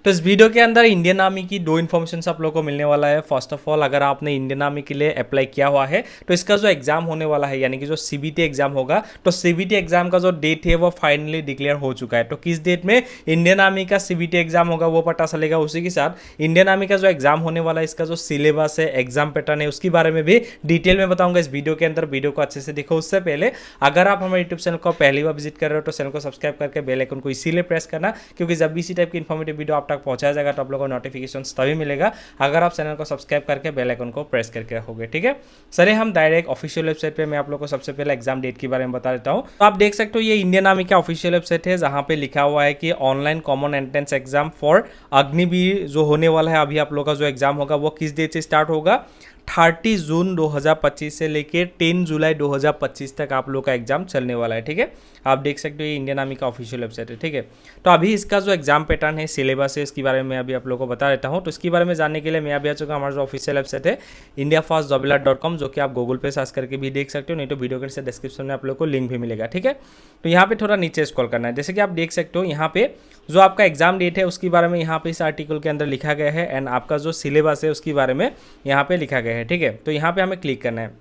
तो इस वीडियो के अंदर इंडियन आर्मी की दो इन्फॉर्मेशन आप लोगों को मिलने वाला है। फर्स्ट ऑफ ऑल, अगर आपने इंडियन आर्मी के लिए अप्लाई किया हुआ है तो इसका जो एग्जाम होने वाला है यानी कि जो सीबीटी एग्जाम होगा, तो सीबीटी एग्जाम का जो डेट है वो फाइनली डिक्लेयर हो चुका है। तो किस डेट में इंडियन आर्मी का सीबीटी एग्जाम होगा वो पता चलेगा। उसी के साथ इंडियन आर्मी का जो एग्जाम होने वाला है, इसका जो सिलेबस है, एग्जाम पैटर्न है, उसके बारे में भी डिटेल में बताऊंगा इस वीडियो के अंदर। वीडियो को अच्छे से देखो। उससे पहले अगर आप हमारे यूट्यूब चैनल को पहली बार विजिट कर रहे हो तो चैनल को सब्सक्राइब करके बेल आइकन को इसीलिए प्रेस करना क्योंकि जब भी इसी टाइप की इन्फॉर्मेटिव वीडियो आप तक पहुंचाया जाएगा तो आप लोगों को नोटिफिकेशन तभी मिलेगा अगर आप चैनल को सब्सक्राइब करके बेल आइकन को प्रेस करके रखोगे। ठीक है, सर हम डायरेक्ट ऑफिशियल वेबसाइट पे मैं आप लोग को सबसे पहले एग्जाम डेट के बारे में बता देता हूं। तो आप देख सकते हो ये इंडियन आर्मी का ऑफिशियल वेबसाइट है जहां पे लिखा हुआ है कि online common entrance exam for Agniveer जो होने वाला है, अभी आप लोग का जो एग्जाम होगा वो किस डेट से स्टार्ट होगा, 30 जून 2025 से लेके 10 जुलाई 2025 तक आप लोग का एग्जाम चलने वाला है। ठीक है, आप देख सकते हो ये इंडियन आर्मी का ऑफिशियल वेबसाइट है। ठीक है, तो अभी इसका जो एग्जाम पैटर्न है, सिलेबस है, इसके बारे में अभी आप लोगों को बता देता हूँ। तो इसके बारे में जानने के लिए मैं अभी आ चुका हमारा जो ऑफिशियल वेबसाइट है indiafastjobalert.com, जो कि आप गूगल पे सर्च करके भी देख सकते हो, नहीं तो वीडियो के डिस्क्रिप्शन में आप लोग को लिंक भी मिलेगा। ठीक है, तो यहाँ पे थोड़ा नीचे स्क्रॉल करना है। जैसे कि आप देख सकते हो यहाँ पे जो आपका एग्जाम डेट है उसके बारे में यहाँ पे इस आर्टिकल के अंदर लिखा गया है एंड आपका जो सिलेबस है उसके बारे में यहाँ पे लिखा गया है। ठीक है, तो यहाँ पे हमें क्लिक करना है।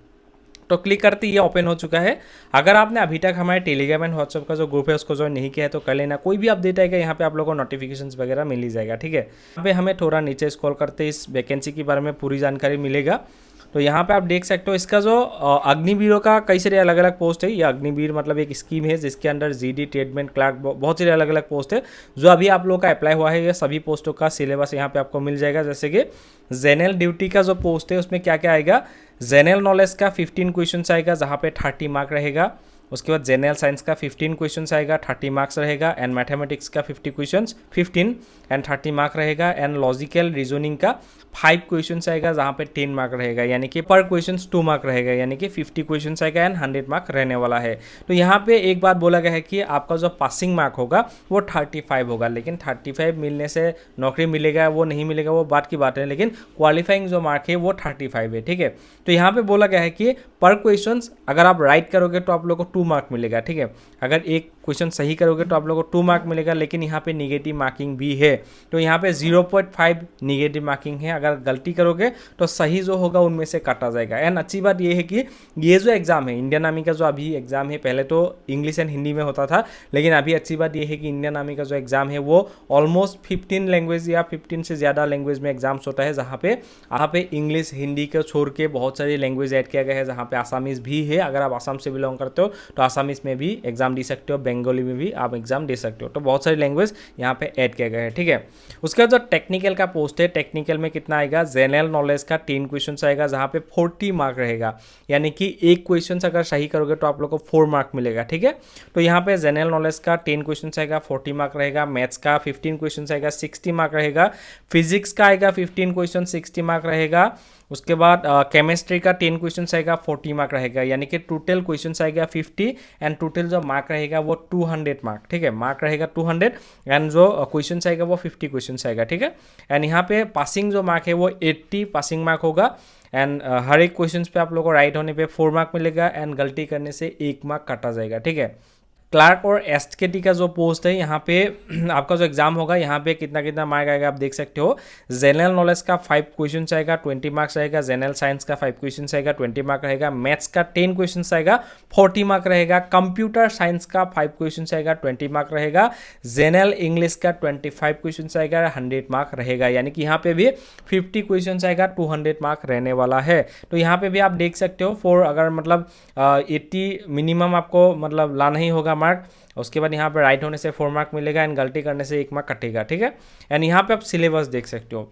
तो क्लिक करते ये ओपन हो चुका है। अगर आपने अभी तक हमारे टेलीग्राम एंड व्हाट्सएप का जो ग्रुप है उसको ज्वाइन नहीं किया है तो कर लेना। कोई भी अपडेट आएगा यहाँ पे आप लोगों को नोटिफिकेशंस वगैरह मिल ही जाएगा। ठीक है, यहाँ पे हमें थोड़ा नीचे स्क्रॉल करते इस वैकेंसी के बारे में पूरी जानकारी मिलेगा। तो यहाँ पे आप देख सकते हो इसका जो अग्निवीरों का कई सारे अलग अलग पोस्ट है। ये अग्निवीर मतलब एक स्कीम है जिसके अंदर जीडी, ट्रेडमेंट, क्लर्क, बहुत सारे अलग अलग पोस्ट है जो अभी आप लोग का अप्लाई हुआ है। ये सभी पोस्टों का सिलेबस यहाँ पे आपको मिल जाएगा। जैसे कि जनरल ड्यूटी का जो पोस्ट है उसमें क्या क्या आएगा, जनरल नॉलेज का 15 क्वेश्चन आएगा जहाँ पे 30 मार्क रहेगा। उसके बाद जनरल साइंस का 15 क्वेश्चन आएगा, 30 मार्क्स रहेगा। एंड मैथमेटिक्स का 50 क्वेश्चन 15 एंड 30 मार्क रहेगा। एंड लॉजिकल रीजनिंग का 5 क्वेश्चन आएगा जहाँ पे 10 मार्क रहेगा, यानी कि पर क्वेश्चन 2 मार्क रहेगा, यानी कि 50 क्वेश्चन आएगा एंड 100 मार्क रहने वाला है। तो यहाँ पे एक बात बोला गया है कि आपका जो पासिंग मार्क होगा वो 35 होगा, लेकिन 35 मिलने से नौकरी मिलेगा वो नहीं मिलेगा वो बात की बात है, लेकिन क्वालिफाइंग जो मार्क है वो 35 है। ठीक है, तो यहाँ पे बोला गया है कि पर क्वेश्चन अगर आप राइट करोगे तो आप लोग को 2 मार्क मिलेगा। ठीक है, अगर एक क्वेश्चन सही करोगे तो आप लोगों को 2 मार्क मिलेगा, लेकिन यहाँ पे निगेटिव मार्किंग भी है। तो यहाँ पे 0.5 निगेटिव मार्किंग है। अगर गलती करोगे तो सही जो होगा उनमें से काटा जाएगा। एंड अच्छी बात ये है कि ये जो एग्जाम है इंडियन आर्मी का, जो अभी एग्जाम है, पहले तो इंग्लिश एंड हिंदी में होता था, लेकिन अभी अच्छी बात ये है कि इंडियन आर्मी का जो एग्जाम है वो ऑलमोस्ट 15 लैंग्वेज या 15 से ज़्यादा लैंग्वेज में एग्जाम्स होता है, जहाँ पे इंग्लिश, हिंदी को छोड़ के बहुत सारी लैंग्वेज ऐड किया गया है, जहाँ पे आसामीज भी है। अगर आप आसाम से बिलोंग करते हो तो आसामीज में भी एग्जाम दे सकते हो, बंगाली में भी आप एग्जाम दे सकते हो। तो बहुत सारी लैंग्वेज यहाँ पे ऐड किया गया है। ठीक है, उसके बाद जो टेक्निकल का पोस्ट है, टेक्निकल में कितना आएगा, जनरल नॉलेज का 10 क्वेश्चन आएगा जहाँ पे 40 मार्क रहेगा, यानी कि एक क्वेश्चन अगर सही करोगे तो आप लोग को 4 मार्क मिलेगा। ठीक है, तो यहाँ पे जनरल नॉलेज का 10 क्वेश्चन आएगा, 40 मार्क रहेगा। मैथ्स का 15 क्वेश्चन आएगा, 60 मार्क रहेगा। फिजिक्स का आएगा 15 क्वेश्चन, 60 मार्क रहेगा। उसके बाद केमिस्ट्री का 10 क्वेश्चन आएगा, 40 मार्क रहेगा, यानी कि टोटल क्वेश्चन आएगा 50 एंड टोटल जो मार्क रहेगा वो 200 मार्क। ठीक है, मार्क रहेगा 200 एंड जो क्वेश्चन आएगा वो 50 क्वेश्चन आएगा। ठीक है, एंड यहाँ पे पासिंग जो मार्क है वो 80 पासिंग मार्क होगा। एंड हर एक क्वेश्चन पे आप लोगों को राइट होने पे 4 मार्क मिलेगा एंड गलती करने से 1 मार्क काटा जाएगा। ठीक है, क्लार्क और एसकेटी का जो पोस्ट है यहाँ पे आपका जो एग्जाम होगा यहाँ पे कितना कितना मार्क आएगा आप देख सकते हो। जनरल नॉलेज का 5 क्वेश्चन आएगा, 20 मार्क्स आएगा। जनरल साइंस का 5 क्वेश्चन आएगा, 20 मार्क रहेगा। मैथ्स का 10 क्वेश्चन आएगा, 40 मार्क रहेगा। कंप्यूटर साइंस का 5 क्वेश्चन आएगा, 20 मार्क रहेगा। जनरल इंग्लिश का 25 क्वेश्चन आएगा, 100 मार्क रहेगा, यानी कि यहाँ पे भी 50 क्वेश्चन आएगा, 200 मार्क रहने वाला है। तो यहाँ पे भी आप देख सकते हो फॉर अगर मतलब 80 मिनिमम आपको मतलब लाना ही होगा मार्क। उसके बाद यहाँ पे राइट होने से 4 मार्क मिलेगा एंड गलती करने से 1 मार्क कटेगा। ठीक है, एंड यहाँ पे आप सिलेबस देख सकते हो।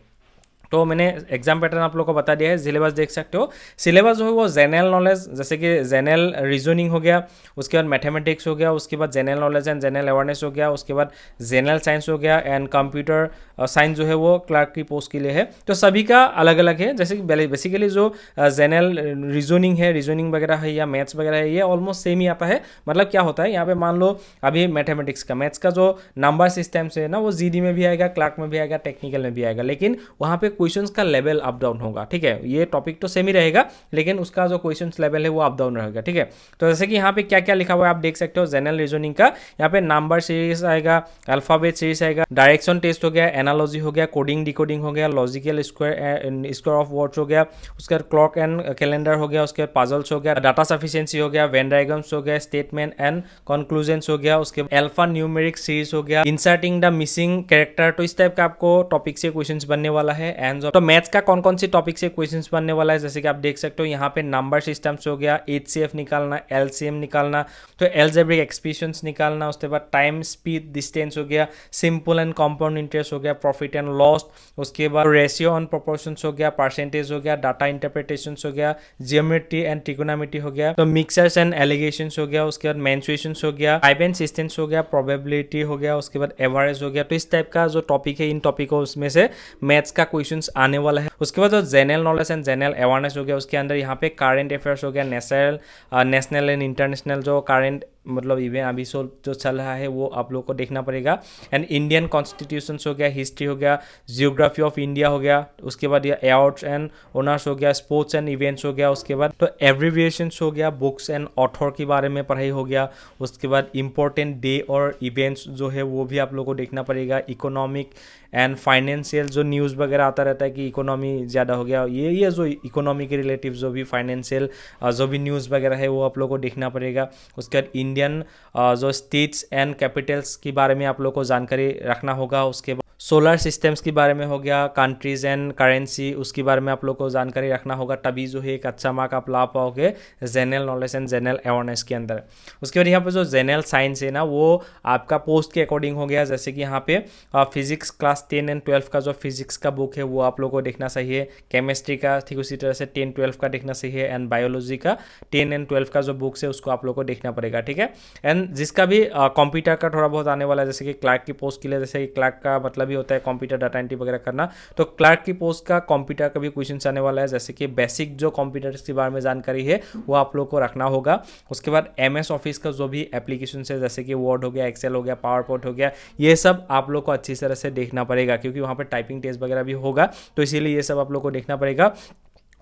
तो मैंने एग्जाम पैटर्न आप लोग को बता दिया है, सिलेबस देख सकते हो। सिलेबस जो है वो जनरल नॉलेज, जैसे कि जनरल रीजनिंग हो गया, उसके बाद मैथमेटिक्स हो गया, उसके बाद general knowledge and general awareness हो गया, उसके बाद जनरल साइंस हो गया एंड कंप्यूटर साइंस जो है वो क्लर्क की पोस्ट के लिए है। तो सभी का अलग अलग है। जैसे कि बेसिकली जो जनरल रीजनिंग है, रीजनिंग वगैरह है या मैथ्स वगैरह है, ये ऑलमोस्ट सेम ही आता है। मतलब क्या होता है यहाँ पे मान लो अभी मैथमेटिक्स का, मैथ्स का जो नंबर सिस्टम से है ना वो जीडी में भी आएगा, क्लर्क में भी आएगा, टेक्निकल में भी आएगा, लेकिन वहाँ पे क्वेश्चंस का लेवल अप डाउन होगा, ठीक है। ये टॉपिक तो सेम ही रहेगा लेकिन उसका जो क्वेश्चंस लेवल है वो अप डाउन रहेगा, ठीक है। तो जैसे कि यहाँ पे क्या क्या लिखा हुआ है आप देख सकते हो। जनरल रीजनिंग का यहाँ पे नंबर सीरीज आएगा, अल्फाबेट सीरीज आएगा, डायरेक्शन टेस्ट हो गया, एनालॉजी हो गया, कोडिंग डिकोडिंग हो गया, लॉजिकल स्क्वायर ऑफ वर्ड्स हो गया, उसके बाद क्लॉक एंड कैलेंडर हो गया, उसके बाद पजल्स हो गया, डाटा सफिशिएंसी हो गया, वेन डायग्राम्स हो गया, स्टेटमेंट एंड कंक्लूजन्स हो गया, उसके बाद अल्फा न्यूमेरिक सीरीज हो गया, इंसर्टिंग द मिसिंग कैरेक्टर। तो इस टाइप का आपको टॉपिक से क्वेश्चंस बनने वाला है। एंड तो मैथ्स का कौन कौन से टॉपिक से क्वेश्चंस बनने वाला है, जैसे कि आप देख सकते हो यहाँ पे नंबर सिस्टम्स हो गया, एचसीएफ निकालना, एलसीएम निकालना, तो एल्जेब्रिक एक्सप्रेशंस निकालना, उसके बाद टाइम स्पीड डिस्टेंस हो गया, सिंपल एंड कंपाउंड इंटरेस्ट हो गया, प्रॉफिट एंड लॉस, उसके बाद रेशियो ऑन प्रोपोर्शंस हो गया, परसेंटेज हो गया, डाटा इंटरप्रिटेशंस हो गया, जियोमेट्री एंड ट्रिगोनोमेट्री हो गया, तो मिक्सर्स एंड एलिगेशंस हो गया, उसके बाद मेंसुरेशंस हो गया, टाइप एंड सिस्टेंस हो गया, प्रोबेबिलिटी हो गया, उसके बाद एवरेज हो गया। तो इस टाइप का जो टॉपिक है इन टॉपिकों उसमें से मैथ्स का क्वेश्चंस आने वाला है। उसके बाद जो general knowledge and general awareness हो गया, उसके अंदर यहाँ पे करंट अफेयर्स हो गया, नेशनल एंड इंटरनेशनल जो करंट मतलब इवेंट अभी जो चल रहा है वो आप लोग को देखना पड़ेगा। एंड इंडियन कॉन्स्टिट्यूशन हो गया, हिस्ट्री हो गया, जियोग्राफी ऑफ इंडिया हो गया, उसके बाद ये अवार्ड्स एंड ऑनर्स हो गया, स्पोर्ट्स एंड इवेंट्स हो गया, उसके बाद तो एब्रिविएशंस हो गया, बुक्स एंड ऑथर के बारे में पढ़ाई हो गया, उसके बाद इंपॉर्टेंट डे और इवेंट्स जो है वो भी आप लोग को देखना पड़ेगा। इकोनॉमिक एंड फाइनेंशियल जो न्यूज़ वगैरह आता रहता है कि इकोनॉमी ज़्यादा हो गया, ये जो इकोनॉमी के रिलेटिव जो भी फाइनेंशियल जो भी न्यूज़ वगैरह है वो आप लोग को देखना पड़ेगा। उसके बाद इंडियन जो स्टेट्स एंड कैपिटल्स के बारे में आप लोग को जानकारी रखना होगा। उसके बाद सोलर सिस्टम्स के बारे में हो गया, कंट्रीज एंड करेंसी उसके बारे में आप लोग को जानकारी रखना होगा, तभी जो है एक अच्छा मार्क आप ला पाओगे general knowledge and general awareness के अंदर। उसके बाद यहाँ पे जो जनरल साइंस है ना वो आपका पोस्ट के अकॉर्डिंग हो गया, जैसे कि यहाँ पे फिजिक्स क्लास 10 एंड 12 का जो फिजिक्स का बुक है वो आप लोग को देखना चाहिए, केमिस्ट्री का ठीक उसी तरह से 10-12 का देखना चाहिए, एंड बायोलॉजी का 10 एंड 12 का जो बुक्स है उसको आप लोग को देखना पड़ेगा, ठीक है। एंड जिसका भी कंप्यूटर का थोड़ा बहुत आने वाला है, जैसे कि क्लर्क की पोस्ट के लिए, जैसे कि क्लर्क का मतलब ही होता है कंप्यूटर डाटा एंट्री वगैरह करना, तो क्लर्क की पोस्ट का कंप्यूटर का भी क्वेश्चन आने वाला है, जैसे कि बेसिक जो कंप्यूटर्स के बारे में जानकारी है वो आप लोग को रखना होगा। उसके बाद एमएस ऑफिस का जो भी एप्लीकेशन है, जैसे कि वर्ड हो गया, एक्सेल हो गया, पावर पॉइंट हो गया, ये सब आप लोग को अच्छी तरह से देखना पड़ेगा, क्योंकि वहाँ पर टाइपिंग टेस्ट वगैरह भी होगा, तो इसीलिए ये सब आप लोग को देखना पड़ेगा।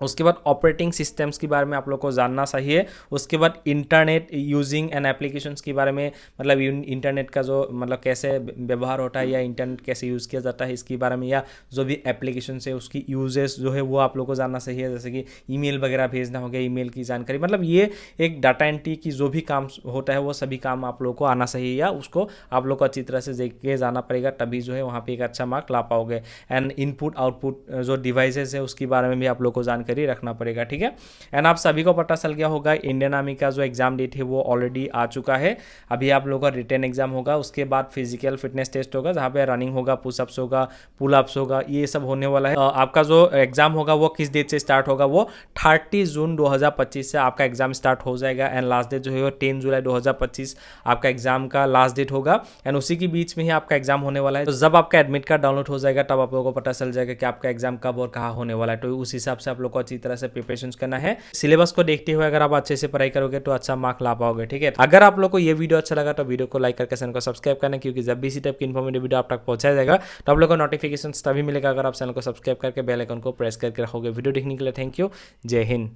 उसके बाद ऑपरेटिंग सिस्टम्स के बारे में आप लोग को जानना चाहिए। उसके बाद इंटरनेट यूजिंग एंड एप्लीकेशंस के बारे में, मतलब इंटरनेट का जो मतलब कैसे व्यवहार होता है या इंटरनेट कैसे यूज़ किया जाता है इसके बारे में, या जो भी एप्लीकेशन है उसकी यूजेस जो है वो आप लोग को जानना चाहिए, जैसे कि ईमेल वगैरह भेजना हो गया, ईमेल की जानकारी, मतलब ये एक डाटा एंट्री की जो भी काम होता है वो सभी काम आप लोग को आना चाहिए, या उसको आप लोग को अच्छी तरह से देख के जाना पड़ेगा, तभी जो है वहाँ पर एक अच्छा मार्क ला पाओगे। एंड इनपुट आउटपुट जो डिवाइसेस है उसके बारे में भी आप लोग को जानकारी रखना पड़ेगा, ठीक है। एंड आप सभी को पता चल गया होगा इंडियन आर्मी का जो एग्जाम डेट है वो ऑलरेडी आ चुका है। अभी आप लोगों का रिटन एग्जाम होगा, उसके बाद फिजिकल फिटनेस टेस्ट होगा, जहाँ पे रनिंग होगा, पुशअप्स होगा, पुल अप्स होगा, ये सब होने वाला है। आपका जो एग्जाम होगा वो किस डेट से स्टार्ट होगा, वो 30 जून 2025 से आपका एग्जाम स्टार्ट हो जाएगा, एंड लास्ट डेट जो है वो 10 जुलाई 2025 आपका एग्जाम का लास्ट डेट होगा, एंड उसी के बीच में ही आपका एग्जाम होने वाला है। तो जब आपका एडमिट कार्ड डाउनलोड हो जाएगा तब आप लोगों को पता चल जाएगा कि आपका एग्जाम कब और कहाँ होने वाला है, तो उस हिसाब से आप लोग को अच्छी तरह से प्रिपरेशन करना है। सिलेबस को देखते हुए अगर आप अच्छे से पढ़ाई करोगे तो अच्छा मार्क ला पाओगे, ठीक है। अगर आप लोग को ये वीडियो अच्छा लगा तो वीडियो को लाइक करके चैनल को सब्सक्राइब करना, क्योंकि जब भी इसी टाइप की इन्फॉर्मेटिव वीडियो आप तक पहुंचाया जाएगा तो आप लोग को नोटिफिकेशन तभी मिलेगा अगर आप चैनल को सब्सक्राइब करके बेल आइकन को प्रेस करके रखोगे। वीडियो देखने के लिए थैंक यू, जय हिंद।